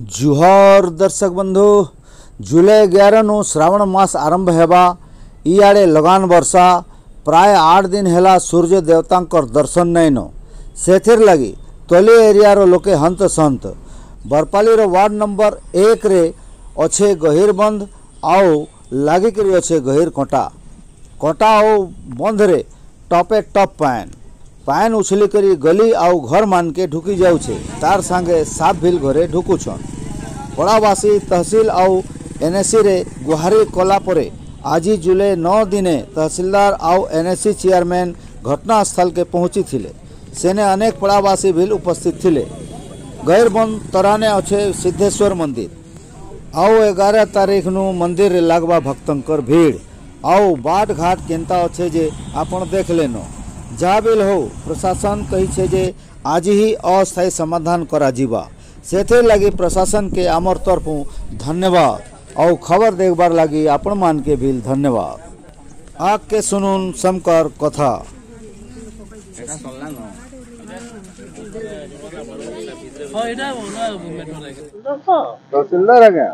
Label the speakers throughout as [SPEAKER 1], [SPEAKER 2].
[SPEAKER 1] जुहर दर्शक बंधु जुलाई 11 नु श्रावण मास आरंभ हेबा इआड़े लगान वर्षा प्राय 8 दिन हेला सूर्य देवतांकर दर्शन नैन सेथिर लगी तली एरियार लोके हंत सहंत बरपालीर वार्ड नंबर 1 रे अच्छे गहिर बंध आउ लागिकरी अच्छे गहिर कटा कटा आउ बंध रे टपे टप पान उछली करी गली आउ घर मान के ढुकी जाउछे तार संगे साफ बिल घरे ढुकुछन पड़ावासी तहसील आउ एनएससी रे गुहारी कला परे आज जुलाई 9 दिने तहसीलदार आउ एनएससी चेयरमैन घटनास्थल के पहुंची थिले सेने अनेक पड़ावासी भी उपस्थित थिले। गैरबंद तराने अच्छे सिद्धेश्वर मंदिर आउ 11 तारीख नु मंदिर रे लागबा भक्तंकर भीड़ आउ बाट घाट केंता अच्छे जे आपण देख लेनो जहाँ बिल हो प्रशासन कही छे जे आज ही अस्थायी समाधान करा जीवा सेथे लगी प्रशासन के आमर तरफू धन्यवाद और खबर देखबार लगी आपण मान के भी धन्यवाद। आग के सुनुन समकर कथा तहसीलदार आज्ञा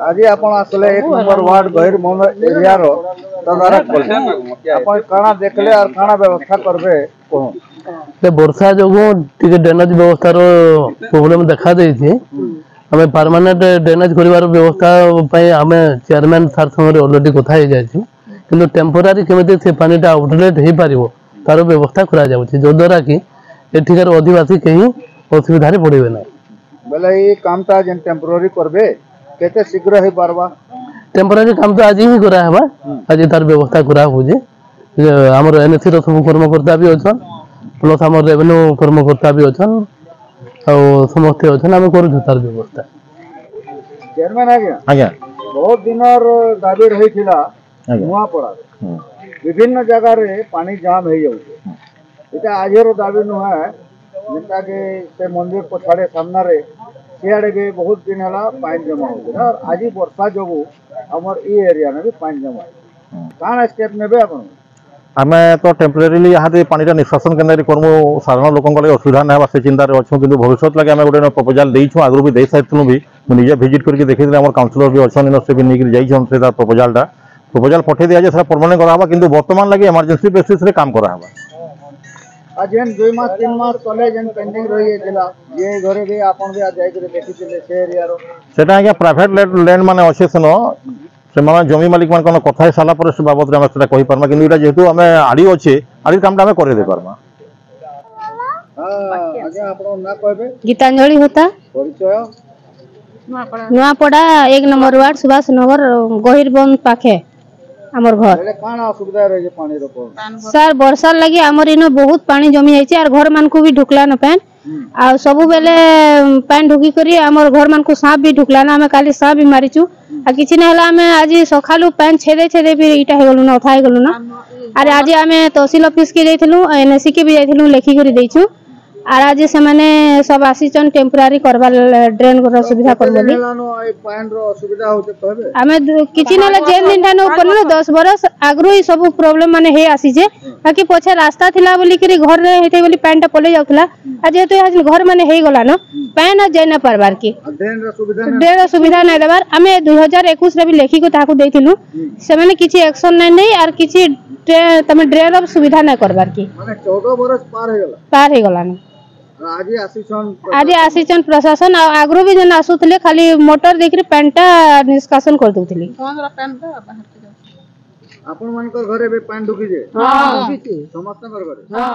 [SPEAKER 1] आज आपण आसले 1 नंबर वार्ड गहिर बंध एरिया रो तदारक करले आपण काना देखले और काना व्यवस्था करबे कोन
[SPEAKER 2] ते वर्षा जोगो टिके ड्रेनेज व्यवस्था रो प्रॉब्लम देखा देई छी हमें परमानेंट ड्रेनेज करिवार व्यवस्था पई हमें चेयरमैन सर संगे ऑलरेडी कथा हे जाय छी किंतु टेम्पररी केमिति से पानीटा आउटलेट हे पारिबो तार व्यवस्था करा जाउ छी जो द्वारा कि एठिकार अधिवासी कहीं असुविधा रे पड़िबे ना
[SPEAKER 1] बोले ये कामटा जेन टेम्पररी करबे केते शीघ्र हे पारबा
[SPEAKER 2] टेम्पररी काम तो आज ही करा हबा आज तार व्यवस्था करा हो जे हमर एनएससी रो सब कर्मकर्ता भी अछन प्लस हमर रेवेन्यू कर्मकर्ता भी अछन और समस्त अछन हम करू छ तार व्यवस्था।
[SPEAKER 1] चेयरमैन आज्ञा बहुत दिनर दाबी रही थिला नुआ पड़ा विभिन्न जगह रे पानी जाम हे जाउछे एटा आजरो दाबी न है जेंता के से मंदिर पछाड़े सामना रे सियाड़े भी बहुत दिन हला पानी जमा हो और आज वर्षा जोगु हमर ई एरिया में भी पानी जमा काना स्टेप नेबे अपन
[SPEAKER 3] आमे तो टेम्परेरीली यहाँ दे पानी निष्कासन केन्द्र करमु साधारण लोक असुविधा ना से चिंता अच्छु कि भविष्य लगे आम गोटे प्रपोजाल देछुँ आगु भी दे सारी भी मुझे भिजिट करके देखी आम काउंसिलर भी अच्छे से भी नहीं जाइए प्रपोजाल पठे दिया जाए परमानेंट करावा किंतु वर्तमान लगे इमरजेंसी बेसिस रे काम करावा
[SPEAKER 1] अजेन 2 मास 3 मास तले जेन पेंडिंग रही थिला ये घरे भी आपन भी जाय करे देखिथिले से एरिया रो
[SPEAKER 3] सेटा आज्ञा प्राइवेट लैंड माने अच्छे सेनो से माने जमी मालिक मान कोन कथा साला पर से बाबत रे हम सेटा कहि परमा किंतु एटा जेतु हमें आडी अछि आडी कामटा हमें करे दे परमा।
[SPEAKER 1] हां आज्ञा आपन ना कहबे
[SPEAKER 4] गीतांजलि होता
[SPEAKER 1] परिचय
[SPEAKER 4] नुआपड़ा 1 नंबर वार्ड सुभाष नगर गहिर बंद पाखे हमर घर
[SPEAKER 1] ले काना असुविधा रही पानी रो
[SPEAKER 4] सर वर्षा लगी हमर इनो बहुत पानी जमी जाय छै और घर मान को भी ढुकला न पैन आ सब बेले पैन ढुकी करी हमर घर मान को सांप भी ढुकला ना हमें काली सांप भी मारी छु आ किछि न हला हमें आज सखालु पैन छेदे भी इटा हे गलु न उठाई गलु न अरे आज हमें तहसील ऑफिस के जाइथिलु एनएससी के भी जाइथिलु लेखि करी दैछु आर आज से माने सब आसीचन टेम्पररी करबा ड्रेन को सुविधा कर बोली
[SPEAKER 1] पानी रो असुविधा होते कहबे
[SPEAKER 4] हमें किछि न जेन दिन ठानो पनलो 10 बरस आगरो ही सब प्रॉब्लम माने हे आसी जे बाकी पछे रास्ता थिला बोली करी घर रे हेते बोली पानीटा पले जाउथला आज तो आज घर माने हे गला न पानी जाय न परबार की ड्रेन रो सुविधा नै देबार हमें 2021 रे भी लेखि को ताकू देथिलु से माने किछि एक्शन नै आर किछि तमे ड्रेन रो सुविधा नै करबार की
[SPEAKER 1] माने 14 बरस पार हे गला न
[SPEAKER 4] आज आसीचन प्रशासन आगरो भी जन आसुथले खाली मोटर देखि पेंटा निष्कासन कर दउथली
[SPEAKER 1] आपन मन को घरे भी पानी ढुकी जे हां ढुकी समस्त घर घरे हां